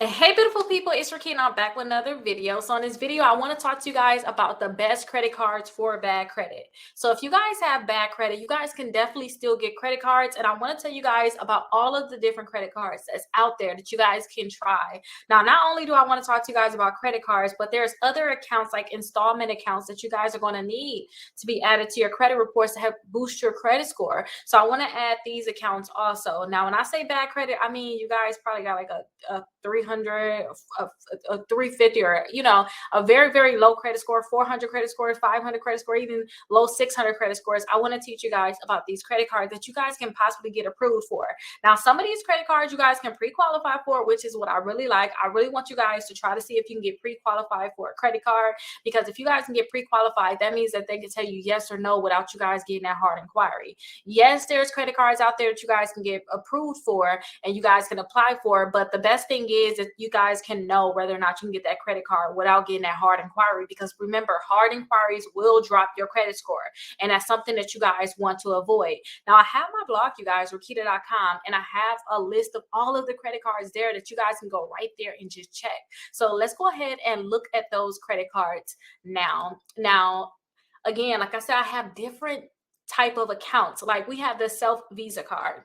Hey beautiful people, it's Rickita. I'm back with another video. So in this video, I want to talk to you guys about the best credit cards for bad credit. So if you guys have bad credit, you guys can definitely still get credit cards. And I want to tell you guys about all of the different credit cards that's out there that you guys can try. Now, not only do I want to talk to you guys about credit cards, but there's other accounts like installment accounts that you guys are going to need to be added to your credit reports to help boost your credit score. So I want to add these accounts also. Now, when I say bad credit, I mean you guys probably got like a 300, a 350, or a very low credit score, 400 credit scores, 500 credit score, even low 600 credit scores. I want to teach you guys about these credit cards that you guys can possibly get approved for. Now, some of these credit cards you guys can pre-qualify for, which is what I really like. I really want you guys to try to see if you can get pre-qualified for a credit card, because if you guys can get pre-qualified, that means that they can tell you yes or no without you guys getting that hard inquiry. Yes, there's credit cards out there that you guys can get approved for and you guys can apply for, but the best thing is that you guys can know whether or not you can get that credit card without getting that hard inquiry, because remember, hard inquiries will drop your credit score, and that's something that you guys want to avoid. Now, I have my blog, you guys, Rickita.com, and I have a list of all of the credit cards there that you guys can go right there and just check. So let's go ahead and look at those credit cards now. Again, like I said, I have different type of accounts. Like we have the self Visa card.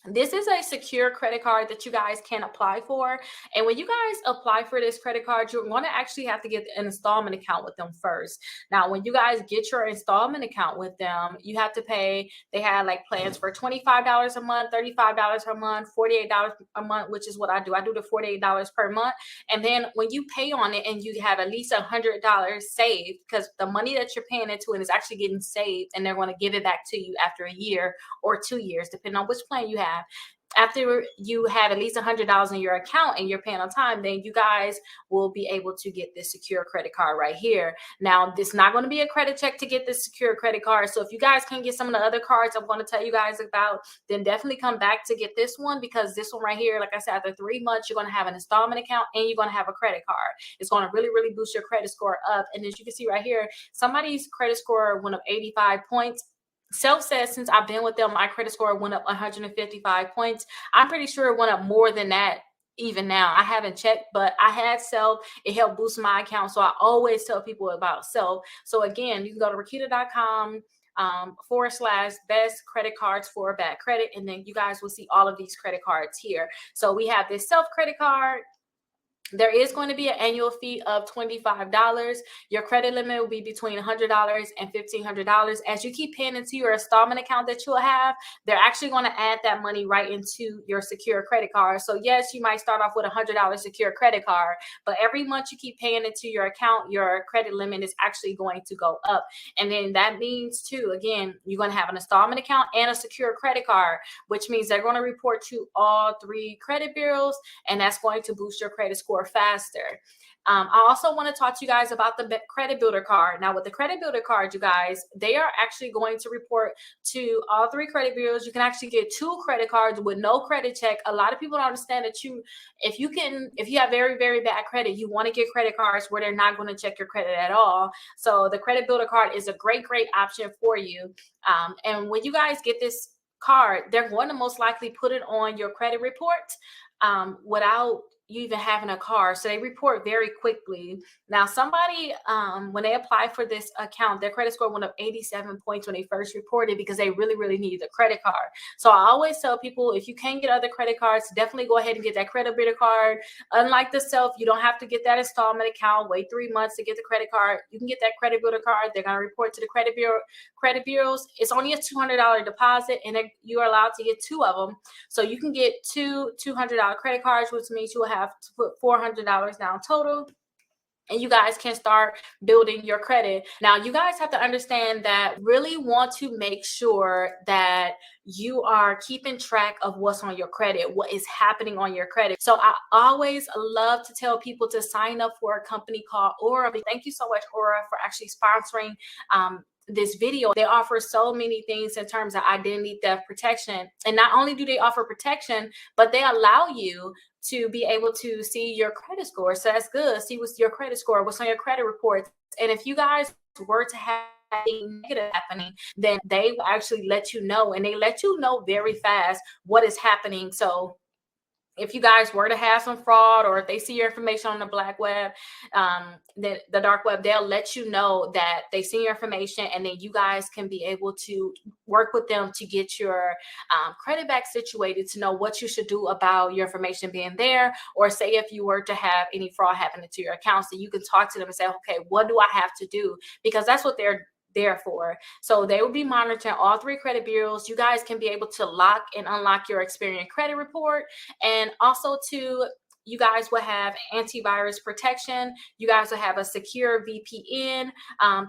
This is a secure credit card that you guys can apply for. And when you guys apply for this credit card, you're going to actually have to get an installment account with them first. Now, when you guys get your installment account with them, you have to pay. They have like plans for $25 a month, $35 per month, $48 a month, which is what I do. I do the $48 per month. And then when you pay on it and you have at least $100 saved, because the money that you're paying into it is actually getting saved, and they're going to give it back to you after a year or 2 years, depending on which plan you have. After you have at least $100 in your account and you're paying on time, then you guys will be able to get this secure credit card right here. Now, this is not going to be a credit check to get this secure credit card. So if you guys can get some of the other cards I'm going to tell you guys about, then definitely come back to get this one, because this one right here, like I said, after 3 months, you're going to have an installment account and you're going to have a credit card. It's going to really boost your credit score up. And as you can see right here, somebody's credit score went up 85 points. Self says since I've been with them, my credit score went up 155 points. I'm pretty sure it went up more than that even now. I haven't checked, but I had Self. It helped boost my account. So I always tell people about Self. So again, you can go to Rickita.com / best credit cards for bad credit. And then you guys will see all of these credit cards here. So we have this Self credit card. There is going to be an annual fee of $25. Your credit limit will be between $100 and $1,500. As you keep paying into your installment account that you'll have, they're actually going to add that money right into your secure credit card. So yes, you might start off with a $100 secure credit card, but every month you keep paying into your account, your credit limit is actually going to go up. And then that means too, again, you're going to have an installment account and a secure credit card, which means they're going to report to all 3 credit bureaus, and that's going to boost your credit score faster. I also want to talk to you guys about the credit builder card. Now, with the credit builder card, you guys, they are actually going to report to all 3 credit bureaus. You can actually get 2 credit cards with no credit check. A lot of people don't understand that if you have very bad credit, you want to get credit cards where they're not going to check your credit at all. So the credit builder card is a great option for you. And when you guys get this card, they're going to most likely put it on your credit report without you even having a car. So they report very quickly. Now, somebody, when they apply for this account, their credit score went up 87 points when they first reported, because they really need the credit card. So I always tell people, if you can get other credit cards, definitely go ahead and get that credit builder card. Unlike the Self, you don't have to get that installment account, wait 3 months to get the credit card. You can get that credit builder card. They're going to report to the credit bureaus. It's only a $200 deposit, and you are allowed to get 2 of them. So you can get 2 $200 credit cards, which means you will have to put $400 down total, and you guys can start building your credit. Now, you guys have to understand that really want to make sure that you are keeping track of what's on your credit, what is happening on your credit. So I always love to tell people to sign up for a company called Aura. Thank you so much, Aura, for actually sponsoring this video. They offer so many things in terms of identity theft protection. And not only do they offer protection, but they allow you to be able to see your credit score. So that's good. See what's your credit score, what's on your credit reports. And if you guys were to have anything negative happening, then they will actually let you know, and they let you know very fast what is happening. So if you guys were to have some fraud, or if they see your information on the black web, the dark web, they'll let you know that they see your information, and then you guys can be able to work with them to get your credit back situated, to know what you should do about your information being there. Or say if you were to have any fraud happening to your accounts, that you can talk to them and say, okay, what do I have to do? Because that's what they're there for. So they will be monitoring all 3 credit bureaus. You guys can be able to lock and unlock your Experian credit report, and also to, you guys will have antivirus protection. You guys will have a secure VPN,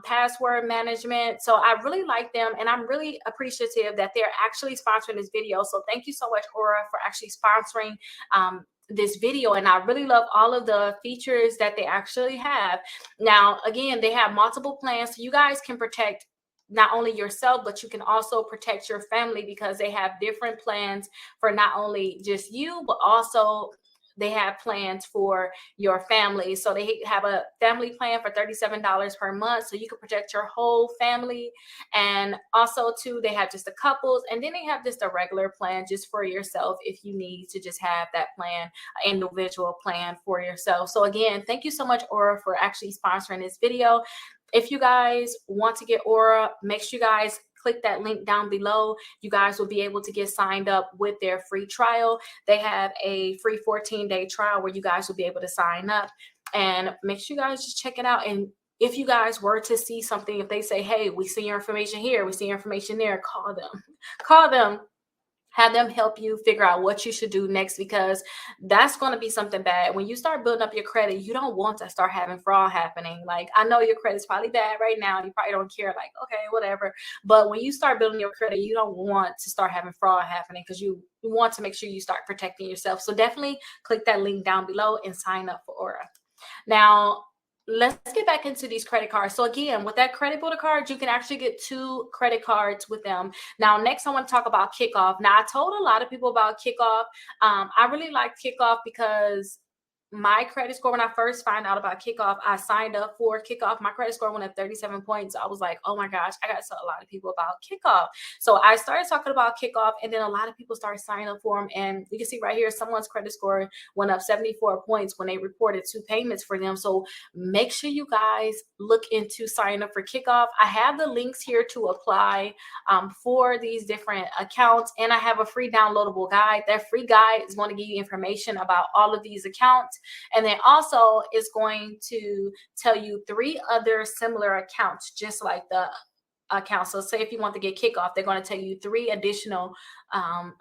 password management. So I really like them, and I'm really appreciative that they're actually sponsoring this video. So thank you so much, Aura, for actually sponsoring this video. And I really love all of the features that they actually have. Now, again, they have multiple plans, so you guys can protect not only yourself, but you can also protect your family, because they have different plans for not only just you, but also they have plans for your family. So they have a family plan for $37 per month, so you can protect your whole family. And also too, they have just the couples, and then they have just a regular plan just for yourself if you need to just have that plan, an individual plan for yourself. So again, thank you so much, Aura, for actually sponsoring this video. If you guys want to get Aura, make sure you guys click that link down below. You guys will be able to get signed up with their free trial. They have a free 14-day trial where you guys will be able to sign up, and make sure you guys just check it out. And if you guys were to see something, if they say, hey, we see your information here, we see your information there, call them, have them help you figure out what you should do next, because that's going to be something bad. When you start building up your credit, you don't want to start having fraud happening. Like, I know your credit's probably bad right now. You probably don't care, like, okay, whatever. But when you start building your credit, you don't want to start having fraud happening, because you want to make sure you start protecting yourself. So definitely click that link down below and sign up for Aura. Now, let's get back into these credit cards. So again, with that credit builder card, you can actually get 2 credit cards with them. Now, next I want to talk about Kickoff. Now, I told a lot of people about Kickoff. I really like Kickoff because my credit score, when I first found out about Kickoff, I signed up for Kickoff. My credit score went up 37 points. I was like, oh my gosh, I got to tell a lot of people about Kickoff. So I started talking about Kickoff, and then a lot of people started signing up for them. And you can see right here, someone's credit score went up 74 points when they reported 2 payments for them. So make sure you guys look into signing up for Kickoff. I have the links here to apply for these different accounts, and I have a free downloadable guide. That free guide is going to give you information about all of these accounts. And then also it's going to tell you 3 other similar accounts, just like the account. So say if you want to get Kickoff, they're going to tell you 3 additional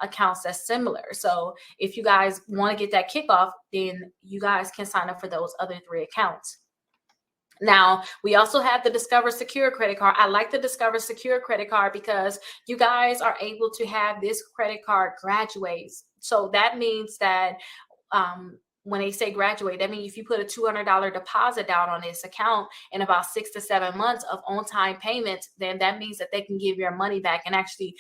accounts that's similar. So if you guys want to get that Kickoff, then you guys can sign up for those other 3 accounts. Now, we also have the Discover Secure credit card. I like the Discover Secure credit card because you guys are able to have this credit card graduates. So that means that when they say graduate, that means if you put a $200 deposit down on this account in about 6 to 7 months of on-time payments, then that means that they can give your money back and actually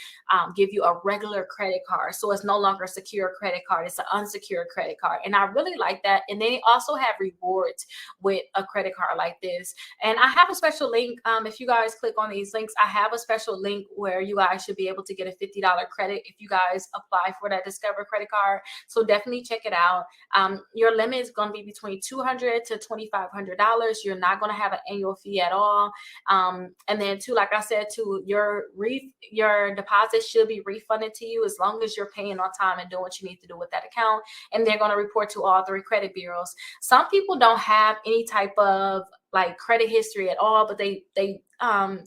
give you a regular credit card. So it's no longer a secure credit card, it's an unsecured credit card. And I really like that. And they also have rewards with a credit card like this. And I have a special link. If you guys click on these links, I have a special link where you guys should be able to get a $50 credit if you guys apply for that Discover credit card. So definitely check it out. Your limit is going to be between $200 to $2,500. You're not going to have an annual fee at all. And then too, like I said, too, your deposit should be refunded to you as long as you're paying on time and doing what you need to do with that account. And they're going to report to all 3 credit bureaus. Some people don't have any type of like credit history at all, but they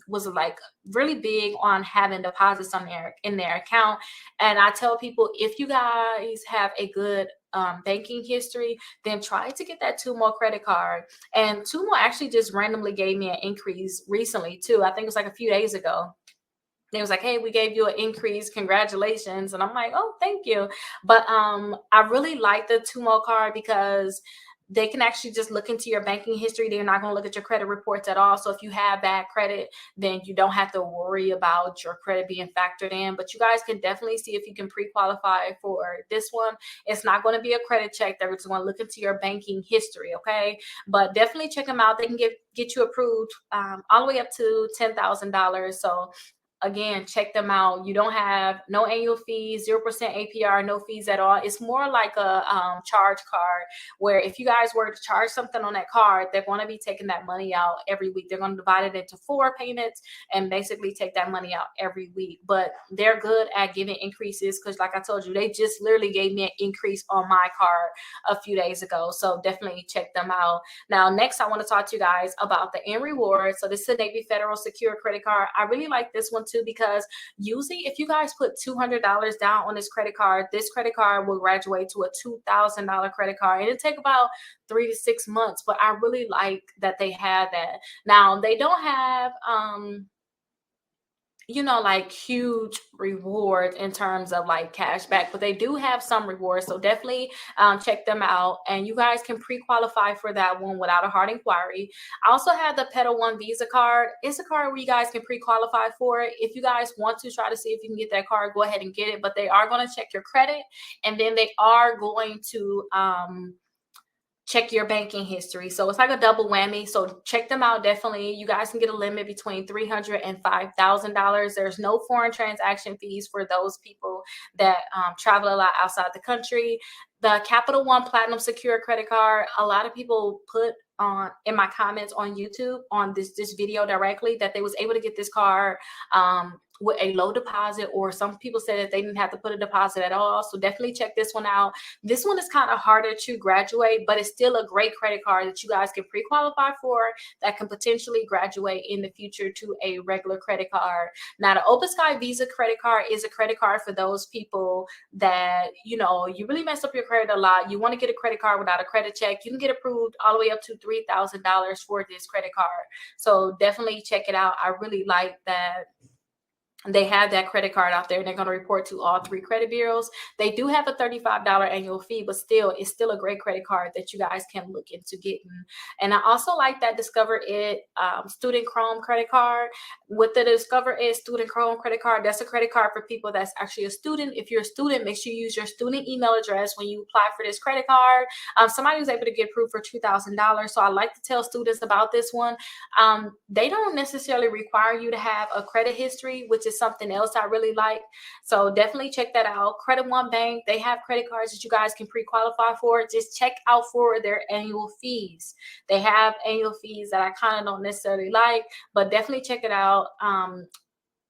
was like really big on having deposits on in their account. And I tell people, if you guys have a good banking history, then try to get that TUMO credit card. And TUMO actually just randomly gave me an increase recently too. I think it was like a few days ago. They was like, hey, we gave you an increase, congratulations. And I'm like, oh, thank you. But I really like the TUMO card because they can actually just look into your banking history. They're not going to look at your credit reports at all. So if you have bad credit, then you don't have to worry about your credit being factored in. But you guys can definitely see if you can pre-qualify for this one. It's not going to be a credit check. They're just going to look into your banking history, okay? But definitely check them out. They can get you approved all the way up to $10,000. So again, check them out. You don't have no annual fees, 0% APR, no fees at all. It's more like a charge card, where if you guys were to charge something on that card, they're going to be taking that money out every week. They're going to divide it into 4 payments and basically take that money out every week. But they're good at giving increases, because like I told you, they just literally gave me an increase on my card a few days ago. So definitely check them out. Now, next, I want to talk to you guys about the N Rewards. So this is a Navy Federal Secure credit card. I really like this one too, because usually if you guys put $200 down on this credit card will graduate to a $2,000 credit card. It'll take about 3 to 6 months, but I really like that they have that. Now, they don't have like huge rewards in terms of like cash back, but they do have some rewards. So definitely check them out, and you guys can pre-qualify for that one without a hard inquiry. I also have the Pedal One Visa card. It's a card where you guys can pre-qualify for it. If you guys want to try to see if you can get that card, go ahead and get it, but they are going to check your credit, and then they are going to check your banking history. So it's like a double whammy. So check them out. Definitely. You guys can get a limit between $300 and $5,000. There's no foreign transaction fees for those people that travel a lot outside the country. The Capital One Platinum Secure credit card, a lot of people put on in my comments on YouTube on this video directly that they was able to get this card with a low deposit, or some people said that they didn't have to put a deposit at all. So definitely check this one out. This one is kind of harder to graduate, but it's still a great credit card that you guys can pre-qualify for, that can potentially graduate in the future to a regular credit card. Now, the Open Sky Visa credit card is a credit card for those people that, you really messed up your credit a lot. You want to get a credit card without a credit check. You can get approved all the way up to $3,000 for this credit card. So definitely check it out. I really like that they have that credit card out there, and they're going to report to all 3 credit bureaus. They do have a $35 annual fee, but still, it's still a great credit card that you guys can look into getting. And I also like that Discover It Student Chrome credit card. With the Discover It Student Chrome credit card, that's a credit card for people that's actually a student. If you're a student, make sure you use your student email address when you apply for this credit card. Somebody was able to get approved for $2,000. So I like to tell students about this one. They don't necessarily require you to have a credit history, which is something else I really like. So definitely check that out. Credit One Bank, they have credit cards that you guys can pre-qualify for. Just check out for their annual fees. They have annual fees that I kind of don't necessarily like, but definitely check it out.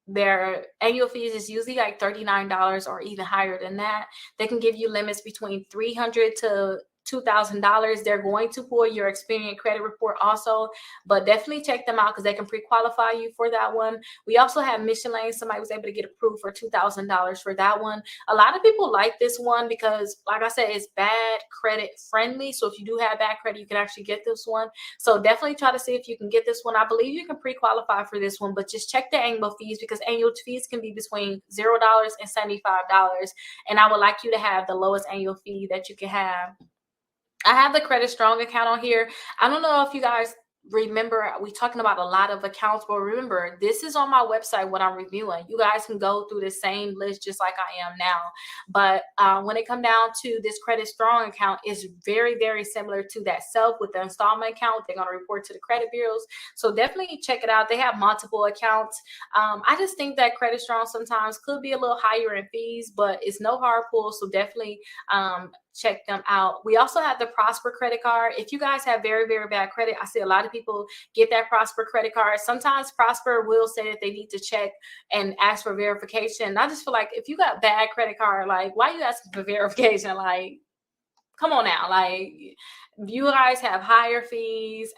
Their annual fees is usually like $39 or even higher than that. They can give you limits between $300 to $2,000. They're going to pull your Experian credit report also, but definitely check them out because they can pre-qualify you for that one. We also have Mission Lane. Somebody was able to get approved for $2,000 for that one. A lot of people like this one because, like I said, it's bad credit friendly. So if you do have bad credit, you can actually get this one. So definitely try to see if you can get this one. I believe you can pre-qualify for this one, but just check the annual fees because annual fees can be between $0 and $75. And I would like you to have the lowest annual fee that you can have. I have the Credit Strong account on here. I don't know if you guys remember, we talking about a lot of accounts, but remember, this is on my website what I'm reviewing. You guys can go through the same list just like I am now. But when it come down to this Credit Strong account, is very, very similar to that Self with the installment account. They're going to report to the credit bureaus. So definitely check it out. They have multiple accounts. I just think that Credit Strong sometimes could be a little higher in fees, but it's no hard pull. So definitely check them out. We also have the Prosper credit card. If you guys have very, very bad credit, I see a lot of people get that Prosper credit card. Sometimes Prosper will say that they need to check and ask for verification. And I just feel like if you got bad credit card, like, why are you asking for verification? Like, come on now. Like, you guys have higher fees.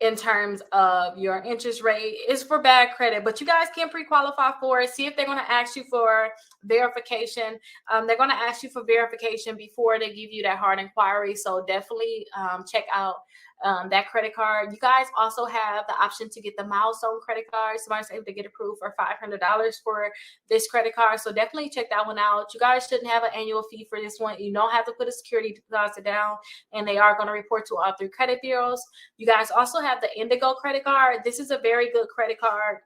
In terms of your interest rate is for bad credit, but you guys can pre-qualify for it. See if they're going to ask you for verification. They're going to ask you for verification before they give you that hard inquiry. So definitely check out that credit card. You guys also have the option to get the Milestone credit card. Somebody's able to get approved for $500 for this credit card. So definitely check that one out. You guys shouldn't have an annual fee for this one. You don't have to put a security deposit down, and they are going to report to all 3 credit bureaus. You guys also have the Indigo credit card. This is a very good credit card.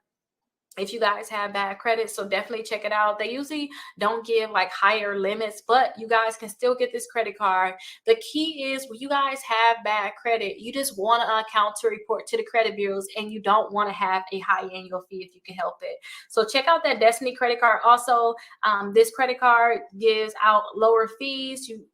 if you guys have bad credit. So definitely check it out. They usually don't give like higher limits, but you guys can still get this credit card. The key is when you guys have bad credit, you just want an account to report to the credit bureaus, and you don't want to have a high annual fee if you can help it. So check out that Destiny credit card. Also, this credit card gives out lower fees. You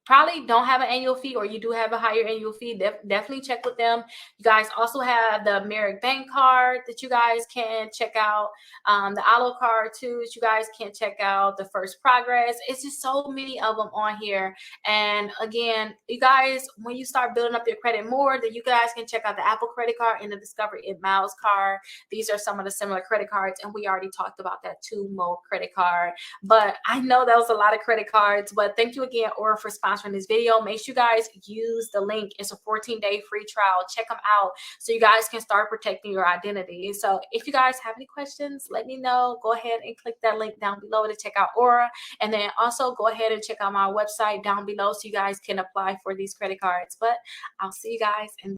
probably don't have an annual fee, or you do have a higher annual fee. Definitely check with them. You guys also have the Merrick Bank card that you guys can check out. The Allo card too that you guys can check out. The First Progress. It's just so many of them on here. And again, you guys, when you start building up your credit more, then you guys can check out the Apple credit card and the Discover It Miles card. These are some of the similar credit cards, and we already talked about that Tumo credit card. But I know that was a lot of credit cards, but thank you again, Aura, for sponsoring this video. Make sure you guys use the link. It's a 14-day free trial. Check them out so you guys can start protecting your identity. So if you guys have any questions, let me know. Go ahead and click that link down below to check out Aura, and then also go ahead and check out my website down below so you guys can apply for these credit cards. But I'll see you guys in